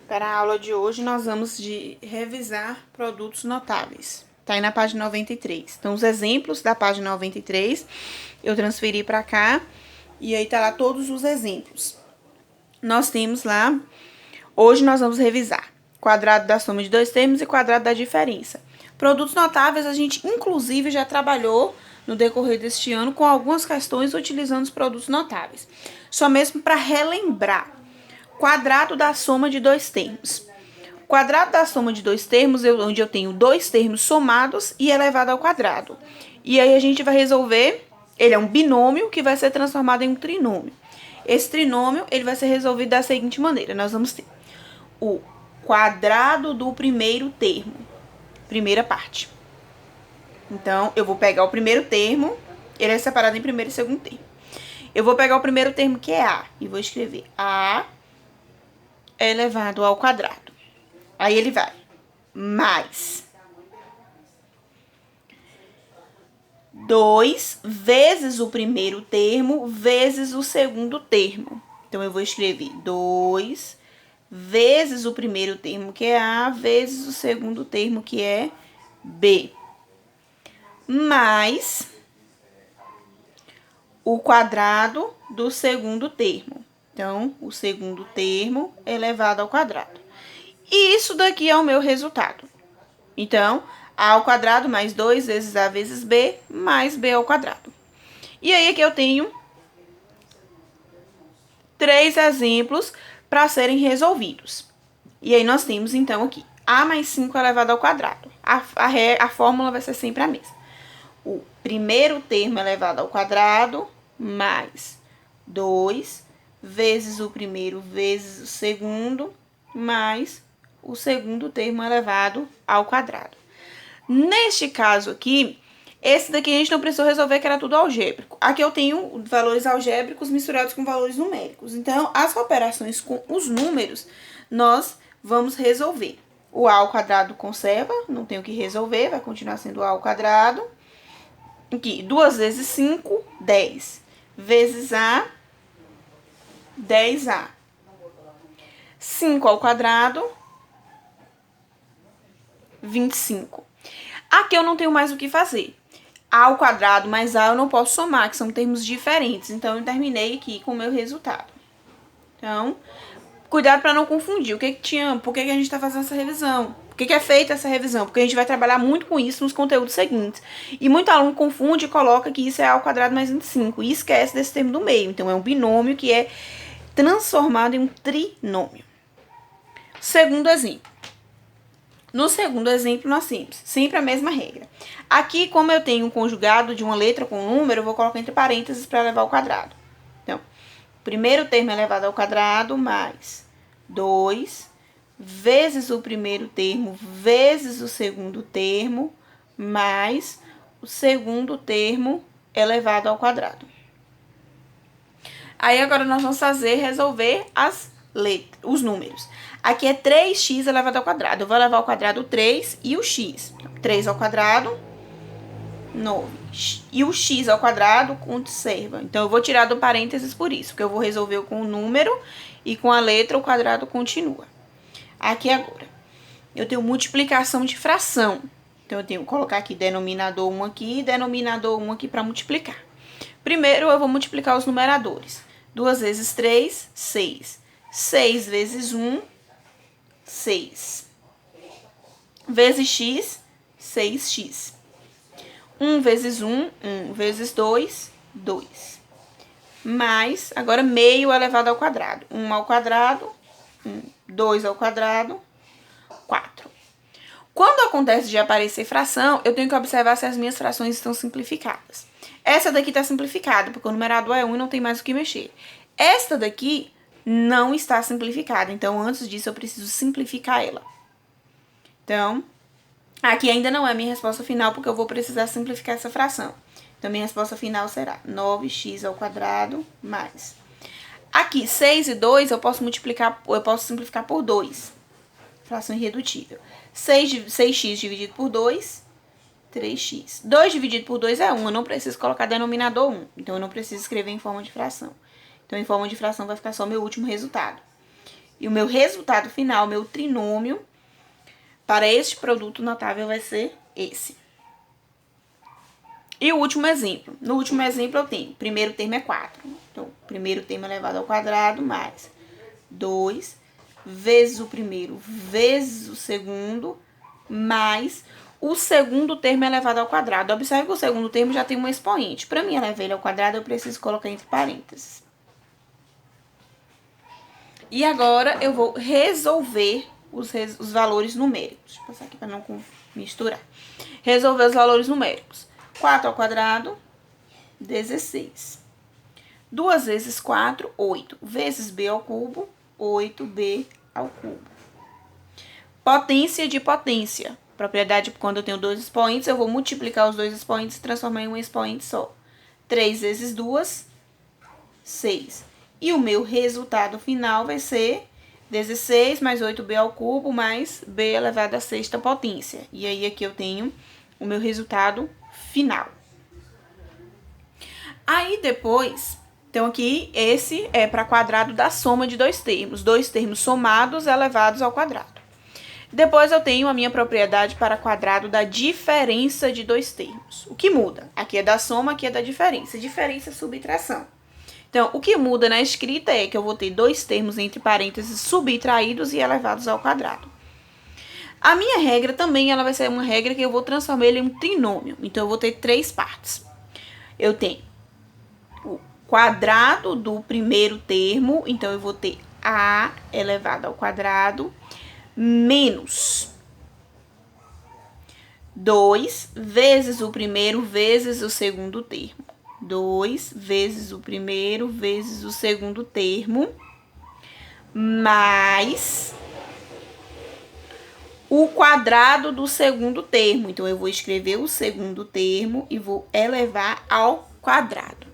Para a aula de hoje, nós vamos revisar produtos notáveis. Tá aí na página 93. Então, os exemplos da página 93, eu transferi para cá e aí tá lá todos os exemplos. Nós temos lá, hoje nós vamos revisar quadrado da soma de dois termos e quadrado da diferença. Produtos notáveis a gente, inclusive, já trabalhou no decorrer deste ano com algumas questões utilizando os produtos notáveis. Só mesmo para relembrar. Quadrado da soma de dois termos. Quadrado da soma de dois termos, onde eu tenho dois termos somados e elevado ao quadrado. E aí a gente vai resolver, ele é um binômio que vai ser transformado em um trinômio. Esse trinômio, ele vai ser resolvido da seguinte maneira. Nós vamos ter o quadrado do primeiro termo, primeira parte. Então, eu vou pegar o primeiro termo, ele é separado em primeiro e segundo termo. Eu vou pegar o primeiro termo, que é A, e vou escrever A elevado ao quadrado. Aí ele vai mais 2 vezes o primeiro termo vezes o segundo termo. Então, eu vou escrever 2 vezes o primeiro termo, que é A, vezes o segundo termo, que é B. Mais o quadrado do segundo termo. Então, o segundo termo elevado ao quadrado. E isso daqui é o meu resultado. Então, A ao quadrado mais 2 vezes A vezes B, mais B ao quadrado. E aí aqui eu tenho 3 exemplos para serem resolvidos. E aí nós temos, então, aqui A mais 5 elevado ao quadrado. A fórmula vai ser sempre a mesma. O primeiro termo elevado ao quadrado mais 2 vezes o primeiro vezes o segundo mais o segundo termo elevado ao quadrado. Neste caso aqui, esse daqui a gente não precisou resolver, que era tudo algébrico. Aqui eu tenho valores algébricos misturados com valores numéricos. Então, as operações com os números, nós vamos resolver. O A ao quadrado conserva, não tenho que resolver, vai continuar sendo A ao quadrado. Aqui, 2 vezes 5, 10. Vezes A, 10A. 5 ao quadrado, 25. Aqui eu não tenho mais o que fazer. A ao quadrado mais A eu não posso somar, que são termos diferentes. Então, eu terminei aqui com o meu resultado. Então, cuidado para não confundir. Por que a gente está fazendo essa revisão? Por que é feita essa revisão? Porque a gente vai trabalhar muito com isso nos conteúdos seguintes. E muito aluno confunde e coloca que isso é A ao quadrado mais 25. E esquece desse termo do meio. Então, é um binômio que é transformado em um trinômio. Segundo exemplo. No segundo exemplo, nós temos sempre a mesma regra. Aqui, como eu tenho um conjugado de uma letra com um número, eu vou colocar entre parênteses para levar ao quadrado. Então, primeiro termo elevado ao quadrado mais 2 vezes o primeiro termo vezes o segundo termo mais o segundo termo elevado ao quadrado. Aí, agora nós vamos resolver os números. Aqui é 3x elevado ao quadrado. Eu vou levar ao quadrado 3 e o x. 3 ao quadrado, 9. E o x ao quadrado conserva. Então, eu vou tirar do parênteses por isso, porque eu vou resolver com o número e com a letra o quadrado continua. Aqui agora, eu tenho multiplicação de fração. Então, eu tenho que colocar aqui denominador 1 aqui e denominador 1 aqui para multiplicar. Primeiro, eu vou multiplicar os numeradores. 2 vezes 3, 6. 6 vezes 1, 6. Vezes x, 6x. 1 vezes 1, 1 vezes 2, 2. Mais, agora, meio elevado ao quadrado. 1 ao quadrado, 1. 2 ao quadrado, 4. Quando acontece de aparecer fração, eu tenho que observar se as minhas frações estão simplificadas. Essa daqui está simplificada, porque o numerador é 1 e não tem mais o que mexer. Esta daqui não está simplificada, então, antes disso, eu preciso simplificar ela. Então, aqui ainda não é minha resposta final, porque eu vou precisar simplificar essa fração. Então, minha resposta final será 9x ao quadrado mais. Aqui, 6 e 2, eu posso simplificar por 2. Fração irredutível. 6x dividido por 2, 3x. 2 dividido por 2 é 1, eu não preciso colocar denominador 1. Então, eu não preciso escrever em forma de fração. Então, em forma de fração vai ficar só meu último resultado. E o meu resultado final, meu trinômio, para este produto notável vai ser esse. E o último exemplo. No último exemplo eu tenho, o primeiro termo é 4. Então, o primeiro termo elevado ao quadrado mais 2 vezes o primeiro vezes o segundo mais o segundo termo elevado ao quadrado. Observe que o segundo termo já tem um expoente. Para mim elevar ele ao quadrado, eu preciso colocar entre parênteses. E agora eu vou resolver os valores numéricos. Deixa eu passar aqui para não misturar. Resolver os valores numéricos. 4 ao quadrado, 16. 2 vezes 4, 8. Vezes b ao cubo, 8b ao cubo. Potência de potência. Propriedade, quando eu tenho dois expoentes, eu vou multiplicar os dois expoentes e transformar em um expoente só. 3 vezes 2, 6. E o meu resultado final vai ser 16 mais 8b ao cubo mais b elevado à sexta potência. E aí aqui eu tenho o meu resultado final. Aí depois, então aqui esse é para quadrado da soma de dois termos somados elevados ao quadrado. Depois eu tenho a minha propriedade para quadrado da diferença de dois termos. O que muda? Aqui é da soma, aqui é da diferença. Diferença é subtração. Então, o que muda na escrita é que eu vou ter dois termos entre parênteses subtraídos e elevados ao quadrado. A minha regra também ela vai ser uma regra que eu vou transformar ele em um trinômio. Então, eu vou ter três partes. Eu tenho o quadrado do primeiro termo, então eu vou ter a elevado ao quadrado menos 2 vezes o primeiro vezes o segundo termo. 2 vezes o primeiro vezes o segundo termo, mais o quadrado do segundo termo. Então, eu vou escrever o segundo termo e vou elevar ao quadrado.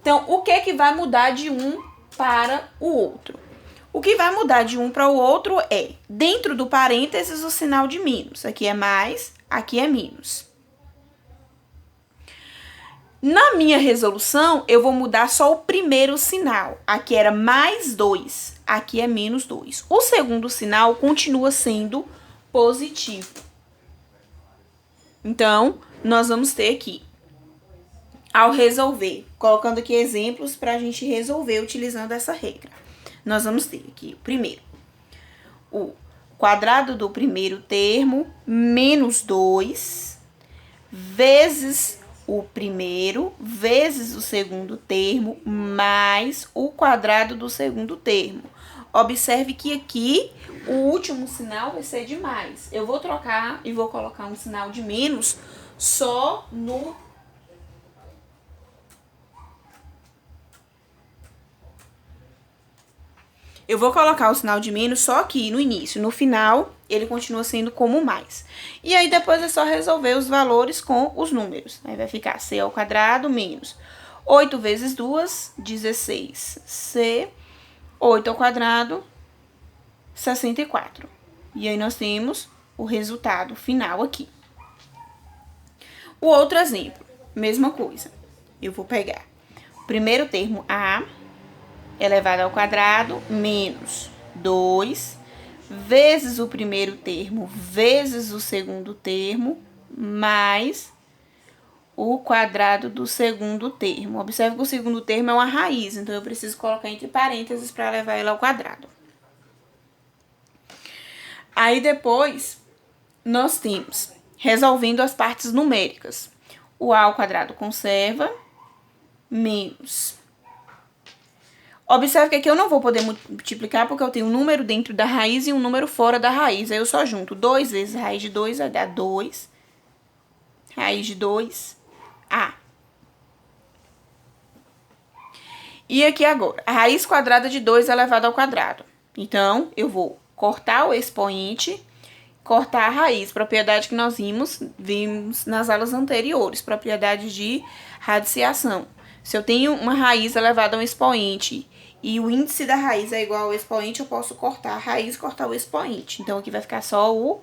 Então, o que é que vai mudar de um para o outro? O que vai mudar de um para o outro é, dentro do parênteses, o sinal de menos. Aqui é mais, aqui é menos. Na minha resolução, eu vou mudar só o primeiro sinal. Aqui era mais 2, aqui é menos 2. O segundo sinal continua sendo positivo. Então, nós vamos ter aqui, ao resolver, colocando aqui exemplos para a gente resolver utilizando essa regra. Nós vamos ter aqui, o primeiro, o quadrado do primeiro termo, menos 2, vezes o primeiro, vezes o segundo termo, mais o quadrado do segundo termo. Observe que aqui, o último sinal vai ser de mais. Eu vou trocar e vou colocar um sinal de menos só no... Eu vou colocar o sinal de menos só aqui no início. No final, ele continua sendo como mais. E aí, depois é só resolver os valores com os números. Aí vai ficar c ao quadrado menos 8 vezes 2, 16. C, 8 ao quadrado, 64. E aí, nós temos o resultado final aqui. O outro exemplo, mesma coisa. Eu vou pegar o primeiro termo A elevado ao quadrado, menos 2, vezes o primeiro termo, vezes o segundo termo, mais o quadrado do segundo termo. Observe que o segundo termo é uma raiz, então eu preciso colocar entre parênteses para levar ela ao quadrado. Aí depois, nós temos, resolvendo as partes numéricas, o a ao quadrado conserva, menos... Observe que aqui eu não vou poder multiplicar porque eu tenho um número dentro da raiz e um número fora da raiz. Aí eu só junto 2 vezes raiz de 2 vai dar 2. Raiz de 2, A. E aqui agora, a raiz quadrada de 2 elevado ao quadrado. Então, eu vou cortar o expoente, cortar a raiz. Propriedade que nós vimos nas aulas anteriores. Propriedade de radiciação. Se eu tenho uma raiz elevada a um expoente e o índice da raiz é igual ao expoente, eu posso cortar a raiz e cortar o expoente. Então, aqui vai ficar só o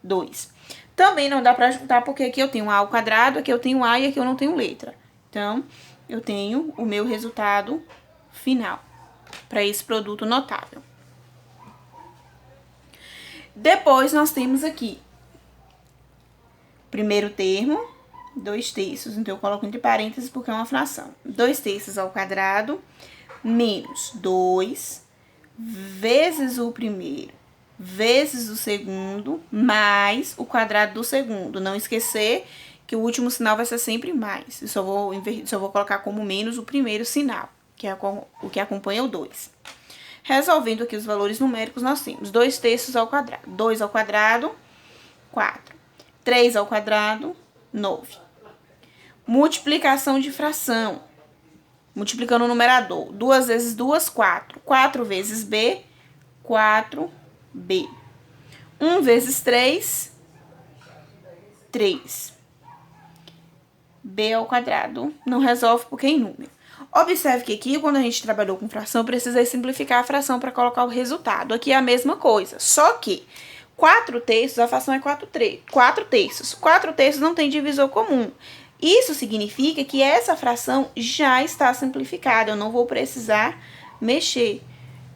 2. Também não dá para juntar porque aqui eu tenho a ao quadrado, aqui eu tenho a e aqui eu não tenho letra. Então, eu tenho o meu resultado final para esse produto notável. Depois, nós temos aqui, primeiro termo, 2/3. Então, eu coloco entre parênteses porque é uma fração. 2/3 ao quadrado menos 2 vezes o primeiro vezes o segundo mais o quadrado do segundo. Não esquecer que o último sinal vai ser sempre mais. Eu só vou colocar como menos o primeiro sinal, que é o que acompanha o 2. Resolvendo aqui os valores numéricos, nós temos 2/3 ao quadrado. 2 ao quadrado, 4. 3 ao quadrado, 9. Multiplicação de fração. Multiplicando o numerador. 2 vezes 2, 4. 4 vezes B, 4B. 1 vezes 3, 3. B ao quadrado não resolve porque é em número. Observe que aqui, quando a gente trabalhou com fração, eu precisei simplificar a fração para colocar o resultado. Aqui é a mesma coisa, só que 4/3, a fração é 4/3. 4/3 não tem divisor comum. Isso significa que essa fração já está simplificada, eu não vou precisar mexer.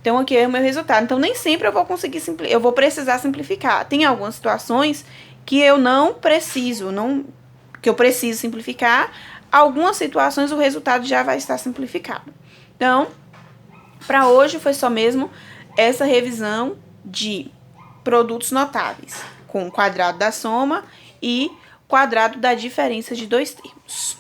Então, aqui é o meu resultado. Então, nem sempre eu vou conseguir eu vou precisar simplificar. Tem algumas situações que eu não preciso, que eu preciso simplificar. Algumas situações o resultado já vai estar simplificado. Então, para hoje foi só mesmo essa revisão de produtos notáveis, com o quadrado da soma e quadrado da diferença de dois termos.